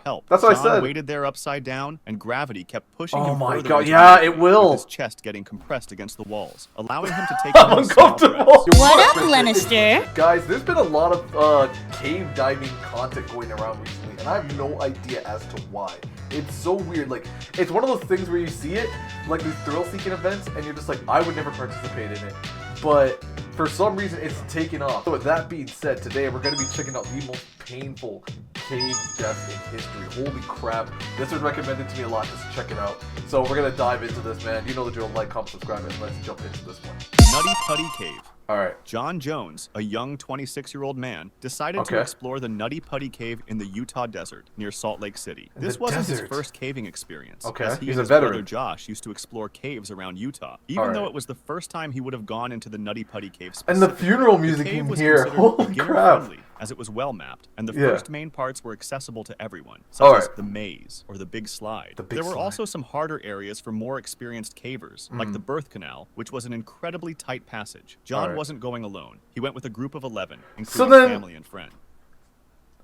help. That's what I John said. waited there upside down, and gravity kept pushing Oh him my further God, into yeah, the it opening, will. with his chest getting compressed against the walls, allowing him to take I'm in small uncomfortable. breaths. What up, Lannister? Guys, there's been a lot of cave diving content going around recently, and I have no idea as to why. It's so weird. Like, it's one of those things where you see it, like these thrill-seeking events, and you're just like, I would never participate in it. But for some reason, it's taken off. So with that being said, today we're going to be checking out the most painful cave deaths in history. Holy crap. This was recommended to me a lot. Just check it out. So we're going to dive into this, man. You know the drill. Like, comment, subscribe, and let's jump into this one. Nutty Putty Cave. Alright. John Jones, a young 26-year-old man, decided to explore the Nutty Putty Cave in the Utah desert near Salt Lake City. This wasn't his first caving experience, as he and his brother Josh used to explore caves around Utah, even though it was the first time he would have gone into the Nutty Putty Cave specifically. And the funeral music in here, holy crap! As it was well mapped, and the first main parts were accessible to everyone, such as the maze or the big slide. There were also some harder areas for more experienced cavers, like the birth canal, which was an incredibly tight passage. John wasn't going alone. He went with a group of 11, including family and friends.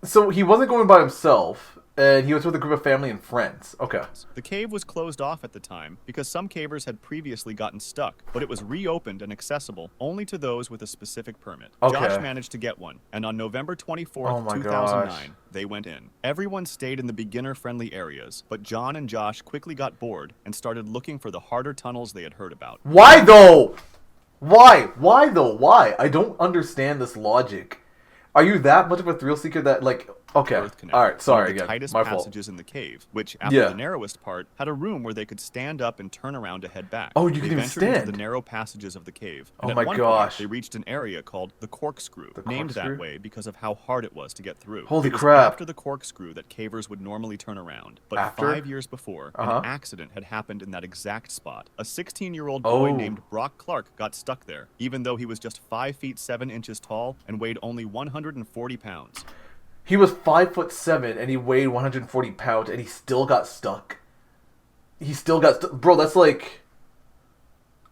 So he wasn't going by himself, and he was with a group of family and friends. Okay. The cave was closed off at the time because some cavers had previously gotten stuck, but it was reopened and accessible only to those with a specific permit. Josh managed to get one, and on November 24th, 2009, they went in. Everyone stayed in the beginner-friendly areas, but John and Josh quickly got bored and started looking for the harder tunnels they had heard about. Why though? Why? Why though? Why? I don't understand this logic. Are you that much of a thrill seeker that, like, okay, alright, sorry again, tightest my fault. passages in the cave, which, after the narrowest part, had a room where they could stand up and turn around to head back. Oh, you can even ventured into stand? the narrow passages of the cave, Oh and my at one gosh. point, they reached an area called the Corkscrew, named that way because of how hard it was to get through. Holy it was crap. after the Corkscrew that cavers would normally turn around, but After? 5 years before, an accident had happened in that exact spot. A 16-year-old boy named Brock Clark got stuck there, even though he was just 5 feet 7 inches tall and weighed only 140 pounds. He was 5'7" and he weighed 140 pounds and he still got stuck. He still got stuck. Bro, that's like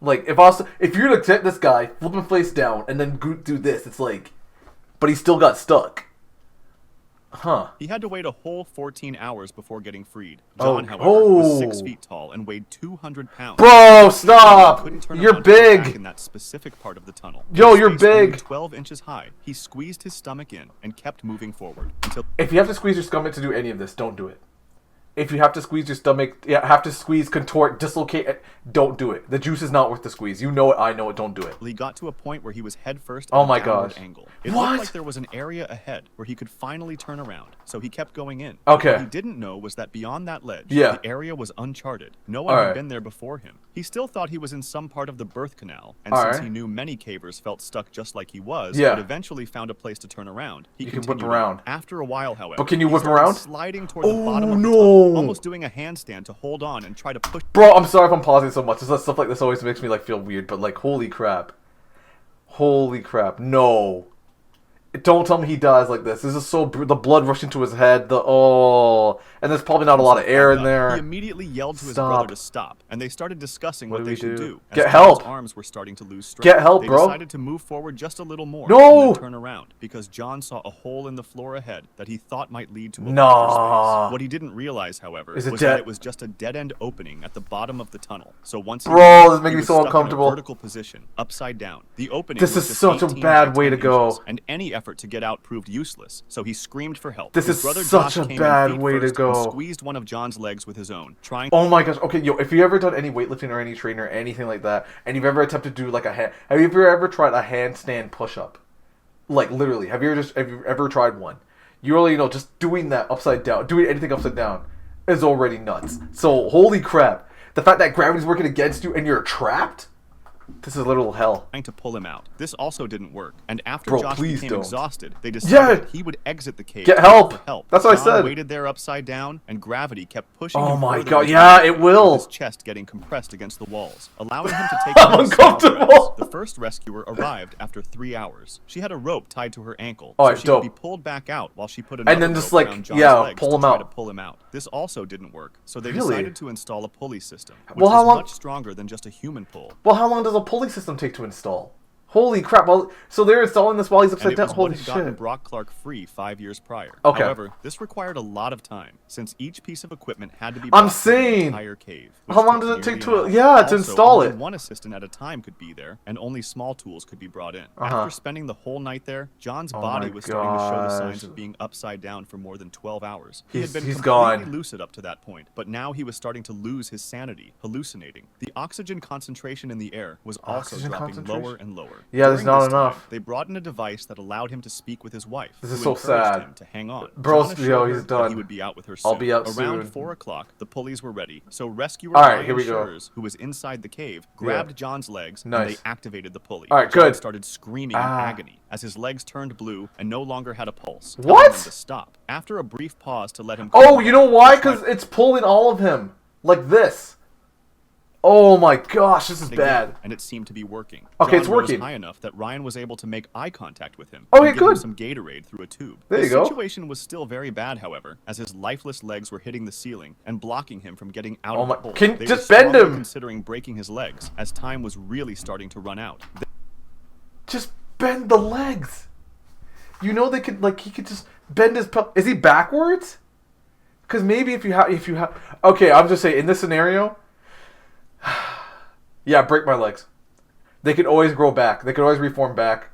if you're to take this guy, flip him face down, and then do this, it's like, but he still got stuck. Huh. He had to wait a whole 14 hours before getting freed. John, however, was 6 feet tall and weighed 200 pounds. Bro, stop! You're big! In that specific part of the tunnel. Yo, you're big! 12 inches high. He squeezed his stomach in and kept moving forward until... If you have to squeeze your stomach to do any of this, don't do it. If you have to squeeze your stomach, have to squeeze, contort, dislocate, don't do it. The juice is not worth the squeeze. You know it, I know it, don't do it. He got to a point where he was head first at a downward angle. It What? looked like there was an area ahead where he could finally turn around, so he kept going in. Okay. What he didn't know was that beyond that ledge, Yeah. the area was uncharted. No one had been there before him. He still thought he was in some part of the birth canal, and since he knew many cavers felt stuck just like he was, but eventually found a place to turn around, he can continued whip around. on. After a while, however, But can you he whip started around? sliding toward the bottom of the no. tunnel, almost doing a handstand to hold on and try to push. Bro, I'm sorry if I'm pausing so much. Stuff like this always makes me like feel weird, but like, holy crap. Holy crap. No. Don't tell me he dies like this. This is so the blood rushing to his head. And there's probably not a lot of air in there. He immediately yelled to his brother to stop, and they started discussing what they should do. Get As help. John's arms were starting to lose strength. Get help, bro. They decided to move forward just a little more. No. And then turn around because John saw a hole in the floor ahead that he thought might lead to a Nah. space. What he didn't realize, however, was that it was just a dead-end opening at the bottom of the tunnel. So once he Bro, this is making he me was so stuck in a uncomfortable. vertical position, upside down. The opening This was is just such a 18 bad by way to 10 go. inches, and any effort to get out proved useless. So he screamed for help. This His is brother such Josh a came in bad feet way to first and go. squeezed one of John's legs with his own, trying. Oh my gosh. Okay, yo, if you ever done any weightlifting or any training or anything like that, and you've ever attempted to do like have you ever tried a handstand push-up? Like literally, have you ever tried one? You already know just doing that upside down, doing anything upside down is already nuts. So holy crap. The fact that gravity's working against you and you're trapped? This is literal hell. Trying to pull him out. This also didn't work, and after Bro, Josh please became don't. exhausted, they decided he would exit the cave. Get to help. look for help. That's what I John said. waited there upside down, and gravity kept pushing Oh him my further god, into yeah, the it opening, will. with his chest getting compressed against the walls, allowing him to take I'm in small uncomfortable. breaths. The first rescuer arrived after 3 hours. She had a rope tied to her ankle, so she could be pulled back out while she put another then just, rope like, around John's yeah, legs pull to him try out. to pull him out. This also didn't work, so they Really? decided to install a pulley system, which Well, how is long- much stronger than just a human pull. Well, how long does a pulley system take to install? Holy crap! Well, so they're installing this while he's upside down. Holy What had gotten shit! Brock Clark free 5 years prior. Okay. However, this required a lot of time, since each piece of equipment had to be I'm brought to the saying! entire cave. How long does it take to install it? One assistant at a time could be there, and only small tools could be brought in. After spending the whole night there, John's body was starting to show the signs of being upside down for more than 12 hours. He had been completely lucid up to that point, but now he was starting to lose his sanity, hallucinating. The oxygen concentration in the air was also dropping lower and lower. Yeah, there's not enough. They brought in a device that allowed him to speak with his wife. This is so sad. Him to hang on. Bro, yo, he's done. He would be out with her soon. I'll be out Around soon. 4 o'clock, the pulleys were ready. So rescuer Alright, here Ryan we go. Schurz, who was inside the cave, grabbed John's legs and they activated the pulley. Alright, John good. started screaming in agony as his legs turned blue and no longer had a pulse. What? Telling him to stop. After a brief pause to let him. Oh, you know why? Because it's pulling all of him like this. Oh my gosh, this is bad. And it seemed to be working. Okay, John it's working. rose high enough that Ryan was able to make eye contact with him. Okay, and give him good. some Gatorade through a tube. There you The go. situation was still very bad, however, as his lifeless legs were hitting the ceiling and blocking him from getting out Oh of my- the hole. Can- They just were bend strongly him. considering breaking his legs, as time was really starting to run out. Just bend the legs. You know they could he could just bend his. Is he backwards? Because maybe if you have. Okay, I'm just saying in this scenario. Yeah, break my legs. They could always grow back. They could always reform back.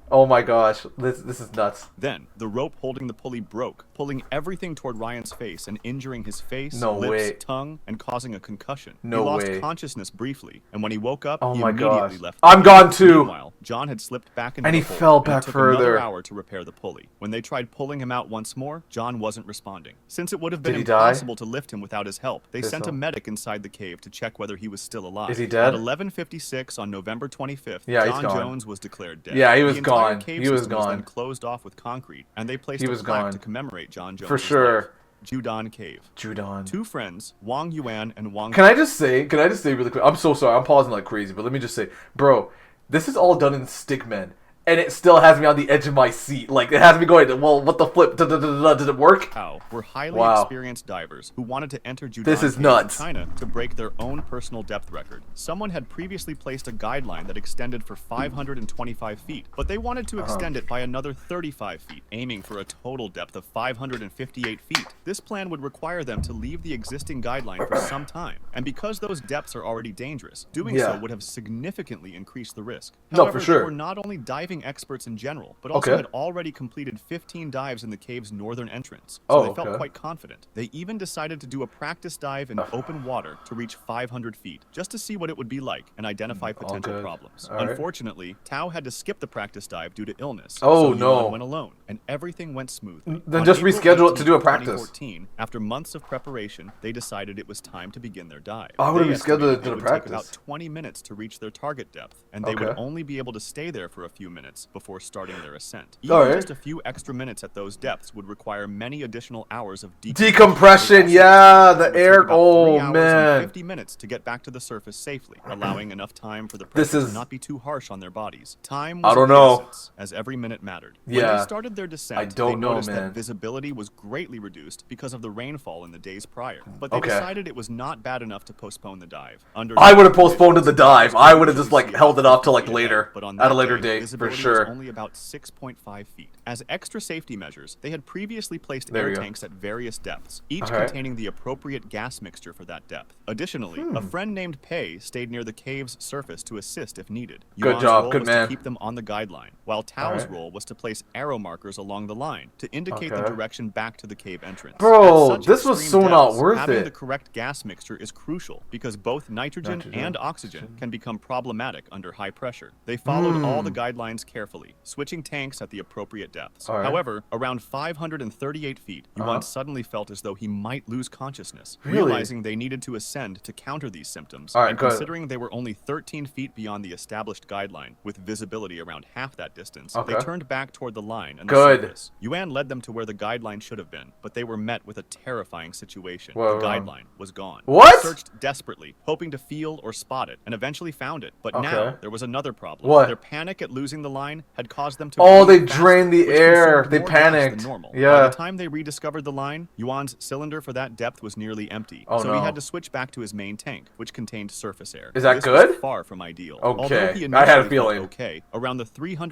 Oh my gosh, this is nuts. Then, the rope holding the pulley broke, pulling everything toward Ryan's face and injuring his face, No lips, way. tongue, and causing a concussion. No he lost way. consciousness briefly, and when he woke up, Oh he my immediately gosh. left. I'm gone too. Meanwhile, John had slipped back into And the he hole, fell and back it took further. another hour to repair the pulley. When they tried pulling him out once more, John wasn't responding. Since it would have been Did he die? impossible to lift him without his help, they sent a medic inside the cave to check whether he was still alive. Is he dead? At 11:56 on November 25th, Yeah, he's John gone. Jones was declared dead. Yeah, he was The entire gone. cave He was system was then gone. closed off with concrete, and they placed He a was plaque gone. to commemorate John Jones. For sure. Judon Cave. Judon. Two friends, Wang Yuan and Wang. Can I just say really quick? I'm so sorry. I'm pausing like crazy, but let me just say, bro, this is all done in Stickman. And it still has me on the edge of my seat. Like, it has me going, well, what the flip? Did it work? Were highly Wow. experienced divers who wanted to enter Judon This is Cave nuts. in China to break their own personal depth record. Someone had previously placed a guideline that extended for 525 feet, but they wanted to extend it by another 35 feet, aiming for a total depth of 558 feet. This plan would require them to leave the existing guideline for some time, and because those depths are already dangerous, doing so would have significantly increased the risk. No, However, for sure. they were not only diving experts in general, but also had already completed 15 dives in the cave's northern entrance, so they felt quite confident. They even decided to do a practice dive in open water to reach 500 feet, just to see what it would be like and identify potential problems. Unfortunately, Tao had to skip the practice dive due to illness, so Yuan went alone, and everything went smoothly. Then On just April reschedule it to do a 18th, practice. 2014, after months of preparation, they decided it was time to begin their dive. I would have They rescheduled it estimated to the would practice. take about 20 minutes to reach their target depth, and they would only be able to stay there for a few minutes before starting their ascent. Even just a few extra minutes at those depths would require many additional hours of decompression. Yeah, the air. Oh and man. 50 minutes to get back to the surface safely, allowing enough time for the pressure to not be too harsh on their bodies. Time was of the essence, as every minute mattered. When they started their descent, they noticed that visibility was greatly reduced because of the rainfall in the days prior. But they decided it was not bad enough to postpone the dive. I would have postponed the dive. I would have just held it off till later, but on at a that later day, date, for visibility sure. was only about 6.5 feet. As extra safety measures, they had previously placed There air you go. tanks at various depths, each containing the appropriate gas mixture for that depth. Additionally, a friend named Pei stayed near the cave's surface to assist if needed. Good Yuan's job, role good was man. to keep them on the guideline, while Tao's role was to place arrow markers along the line to indicate the direction back to the cave entrance. Bro, At such this was extreme so not depths, worth having it. the correct gas mixture is crucial because both nitrogen and oxygen can become problematic under high pressure. They followed all the guidelines carefully, switching tanks at the appropriate depths. However, around 538 feet, Yuan suddenly felt as though he might lose consciousness, realizing they needed to ascend to counter these symptoms. And considering they were only 13 feet beyond the established guideline, with visibility around half that distance, they turned back toward the line and the surface. Yuan led them to where the guideline should have been, but they were met with a terrifying situation. The guideline was gone. What? They searched desperately, hoping to feel or spot it, and eventually found it. But now there was another problem. What? Their panic at losing the the line had caused them to Oh, they breathe drained faster, the which air. consumed They more gas than panicked. normal. Yeah. By the time they rediscovered the line, Yuan's cylinder for that depth was nearly empty, Oh, so no. he had to switch back to his main tank, which contained surface air. Is that this good? Was far from ideal. Okay. Although he I had a initially feeling. felt okay, around the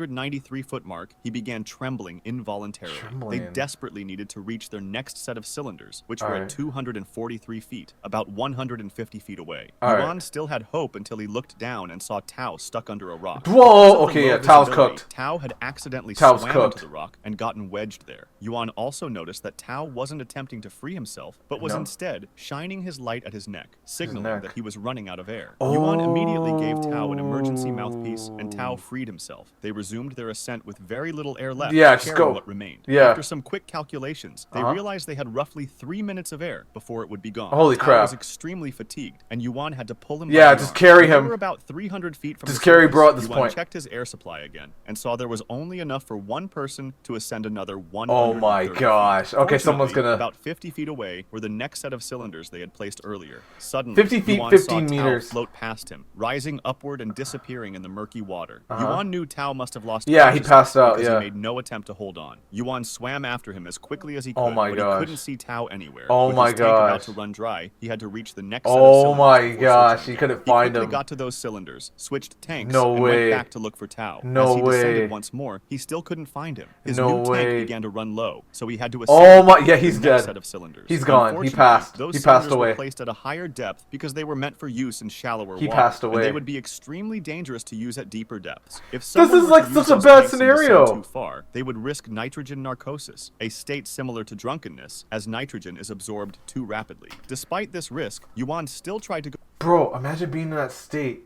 393-foot mark, he began trembling involuntarily. They desperately needed to reach their next set of cylinders, which were at 243 feet, about 150 feet away. Yuan still had hope until he looked down and saw Tao stuck under a rock. Whoa, okay, yeah, Tao's cooked. Tao had accidentally Tao's swam cooked. into the rock and gotten wedged there. Yuan also noticed that Tao wasn't attempting to free himself, but was instead shining his light at his neck, signaling that he was running out of air. Yuan immediately gave Tao an emergency mouthpiece, and Tao freed himself. They resumed their ascent with very little air left, sharing what remained. After some quick calculations, they realized they had roughly 3 minutes of air before it would be gone. Holy crap. Tao was extremely fatigued, and Yuan had to pull him Yeah, by the just arm. carry They him. were about 300 feet from Just the carry surface. bro at this Yuan point. checked his air supply again and saw there was only enough for one person to ascend another 130 Oh my gosh. feet. Okay, someone's Fortunately, gonna... about 50 feet away were the next set of cylinders they had placed earlier. Suddenly, 50 feet, Yuan 15 saw meters. Tao float past him, rising upward and disappearing in the murky water. Yuan knew Tao must have lost Yeah, he consciousness passed out, because yeah. he made no attempt to hold on. Yuan swam after him as quickly as he could, Oh my but gosh. he couldn't see Tao anywhere. Oh With my his tank about gosh. to run dry, he had to reach the next set of Oh cylinders my before gosh, switching he again. couldn't find He quickly him. got to those cylinders, switched tanks, No and way. went back to look for Tao. No As he way. descended once more, he still couldn't find him. His No new way. tank began to run low, so he had to Oh ascend my- yeah, to he's the next dead. set of cylinders. He's gone. He Unfortunately, passed. Those He passed cylinders away. were placed at a higher depth because they were meant for use in shallower He water. passed And away. they would be extremely dangerous to use at deeper depths. If This someone is were like to such use a those bad tanks and descend scenario. too far, they would risk nitrogen narcosis, a state similar to drunkenness, as nitrogen is absorbed too rapidly. Despite this risk, Yuan still tried to go Bro, imagine being in that state.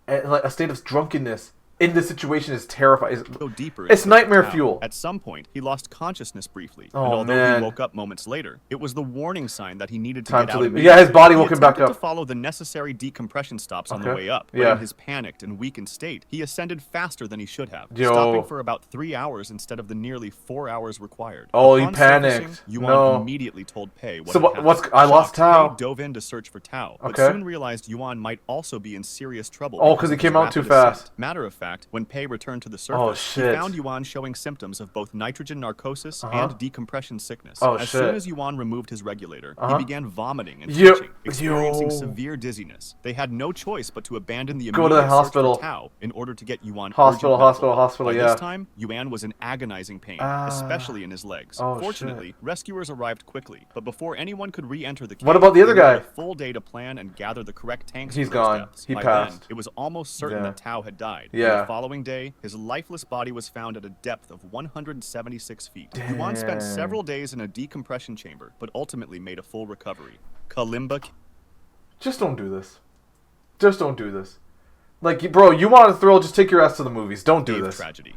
Like a state of drunkenness. In this situation is terrifying. deeper. It's into nightmare Tao. fuel. At some point, he lost consciousness briefly, Oh, and although man. he woke up moments later, it was the warning sign that he needed to Time get to out. leave. immediately. Yeah, his body He woke him back attempted up. to follow the necessary decompression stops on the Okay. way up, but Yeah. in his panicked and weakened state, he ascended faster than he should have, Yo. stopping for about 3 hours instead of the nearly 4 hours required. Oh, he Upon panicked. surfacing, Yuan No. immediately told Pei what So had what- happened. what's- I lost Shocked, Tao. Pei dove in to search for Tao, but Okay. soon realized Yuan might also be in serious trouble. Oh, because 'cause he of came his out too rapid ascent. fast. Matter of fact, when Pei returned to the surface, Oh, he shit. found Yuan showing symptoms of both nitrogen narcosis Uh-huh. and decompression sickness. Oh, as shit. soon as Yuan removed his regulator, Uh-huh. he began vomiting and Yo- twitching, experiencing yo. severe dizziness. They had no choice but to abandon the Go to immediate the search hospital. for Tao in order to get Yuan Hospital, urgent medical hospital, help. hospital, By yeah. this time, Yuan was in agonizing pain, Ah. especially in his legs. Oh, Fortunately, rescuers arrived quickly, but before anyone could re-enter the cave, What about the other they needed guy? a full day to plan and gather the correct tanks He's for those gone. depths. He By passed. then, it was almost certain Yeah. that Tao had died. Yeah. The following day, his lifeless body was found at a depth of 176 feet. Yuan spent Dang. several days in a decompression chamber, but ultimately made a full recovery. Kalimba Just don't do this. Just don't do this. Like, bro, you want a thrill, just take your ass to the movies. Don't do Cave this. tragedy.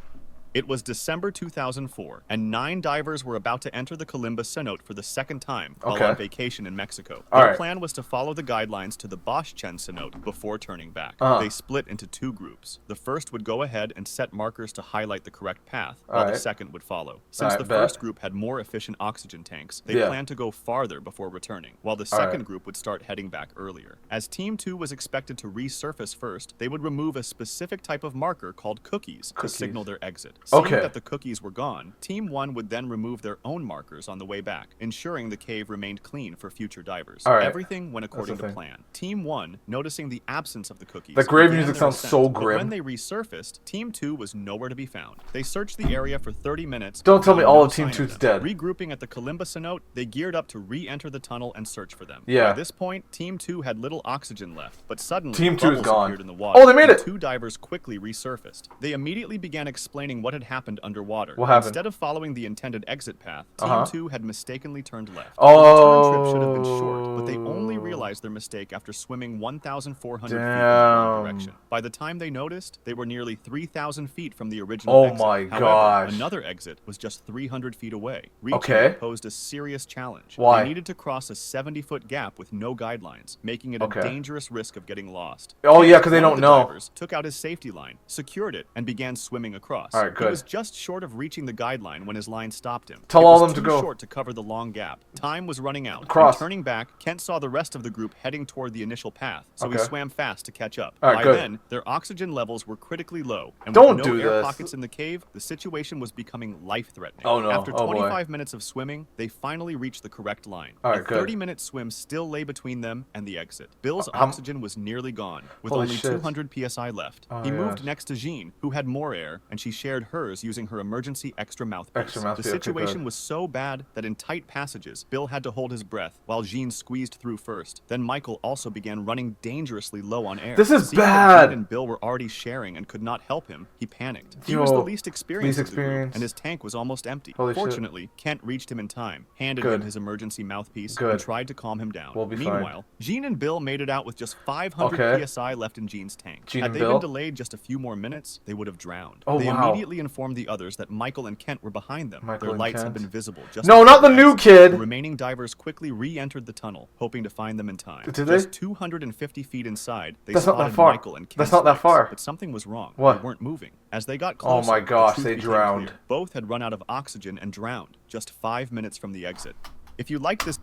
It was December 2004, and 9 divers were about to enter the Kalimba cenote for the second time while Okay. on vacation in Mexico. All Their right. plan was to follow the guidelines to the Boschchen cenote before turning back. Uh-huh. They split into 2 groups. The first would go ahead and set markers to highlight the correct path, while All the right. second would follow. Since All right, the bet. first group had more efficient oxygen tanks, they Yeah. planned to go farther before returning, while the All second right. group would start heading back earlier. As Team 2 was expected to resurface first, they would remove a specific type of marker called cookies to signal their exit. Seeing Okay. that the cookies were gone, Team 1 would then remove their own markers on the way back, ensuring the cave remained clean for future divers. All right. Everything went according the to thing. plan. Team 1, noticing the absence of the cookies, The grave began music their sounds ascent, so but grim. when they resurfaced, Team 2 was nowhere to be found. They searched the area for 30 minutes. Don't but tell me found all no of Team sign 2's them. dead. Regrouping at the Kalimba cenote, they geared up to re-enter the tunnel and search for them. Yeah. By this point, Team 2 had little oxygen left, but suddenly Team 2 is bubbles gone. appeared in the water. Oh, they made and it! 2 divers quickly resurfaced. They immediately began explaining what had happened underwater. What happened? Instead of following the intended exit path, Team Uh-huh. 2 had mistakenly turned left. Oh. The return trip should have been short, but they only realized their mistake after swimming 1,400 feet in the wrong Damn. direction. By the time they noticed, they were nearly 3,000 feet from the original Oh exit. my However, gosh. another exit was just 300 feet away. Reaching Okay. it posed a serious challenge. Why? They needed to cross a 70-foot gap with no guidelines, making it Okay. a dangerous risk of getting lost. Oh, yeah, 'cause they One of don't the know. divers took out his safety line, secured it, and began swimming across. All right, good. He was just short of reaching the guideline when his line stopped him. Tell It all was them to too go. short to cover the long gap. Time was running out. Cross. And turning back, Kent saw the rest of the group heading toward the initial path, so he Okay. swam fast to catch up. All right, By good. then, their oxygen levels were critically low, and Don't with no do air this. pockets in the cave, the situation was becoming life-threatening. Oh, no. After Oh, boy. 25 minutes of swimming, they finally reached the correct line. All right, a good. 30-minute swim still lay between them and the exit. Bill's How- oxygen was nearly gone, with Holy only shit. 200 psi left. Oh, He moved gosh. next to Jean, who had more air, and she shared hers using her emergency extra mouthpiece. Extra mouthpiece, The okay, situation good. was so bad that in tight passages, Bill had to hold his breath while Jean squeezed through first. Then Michael also began running dangerously low on air. This is Seeing that bad. Jean and Bill were already sharing and could not help him, he panicked. He was the Yo, least experienced, least of the group, experienced. and his tank was almost empty. Holy shit. Fortunately, Kent reached him in time, handed Good. him his emergency mouthpiece, Good. and tried to calm him down. We'll be fine. Meanwhile, Jean and Bill made it out with just 500 Okay. psi left in Jean's tank. Jean Had and they Bill? been delayed just a few more minutes, they would have drowned. Oh, They wow. immediately informed the others that Michael and Kent were behind them. Michael Their and lights had Kent? been visible. Just No, before not the new exit. kid. The remaining divers quickly re-entered the tunnel, hoping to find them in time. Did they? Just 250 feet inside, they That's not spotted that far. Michael and Kent's That's not that lights, far. but something was wrong. What? They weren't moving. As they got Oh closer, my gosh, the they truth became drowned. clear. Both had run out of oxygen and drowned just 5 minutes from the exit. If you like this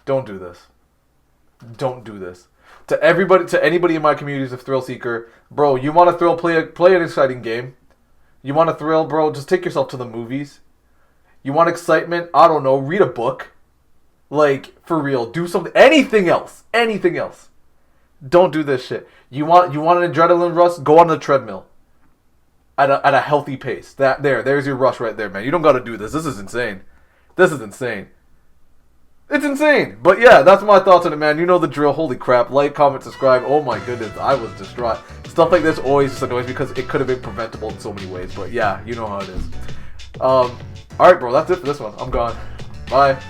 Don't do this. Don't do this. To everybody, to anybody in my community who's a thrill seeker, bro, you want to thrill, play an exciting game. You want to thrill, bro, just take yourself to the movies. You want excitement? I don't know, read a book. Like, for real, do something, anything else. Anything else. Don't do this shit. You want an adrenaline rush? Go on the treadmill. At a healthy pace. There's your rush right there, man. You don't got to do this. This is insane. This is insane. It's insane. But yeah, that's my thoughts on it, man. You know the drill. Holy crap. Like, comment, subscribe. Oh my goodness. I was distraught. Stuff like this always just annoys me because it could have been preventable in so many ways. But yeah, you know how it is. Alright, bro. That's it for this one. I'm gone. Bye.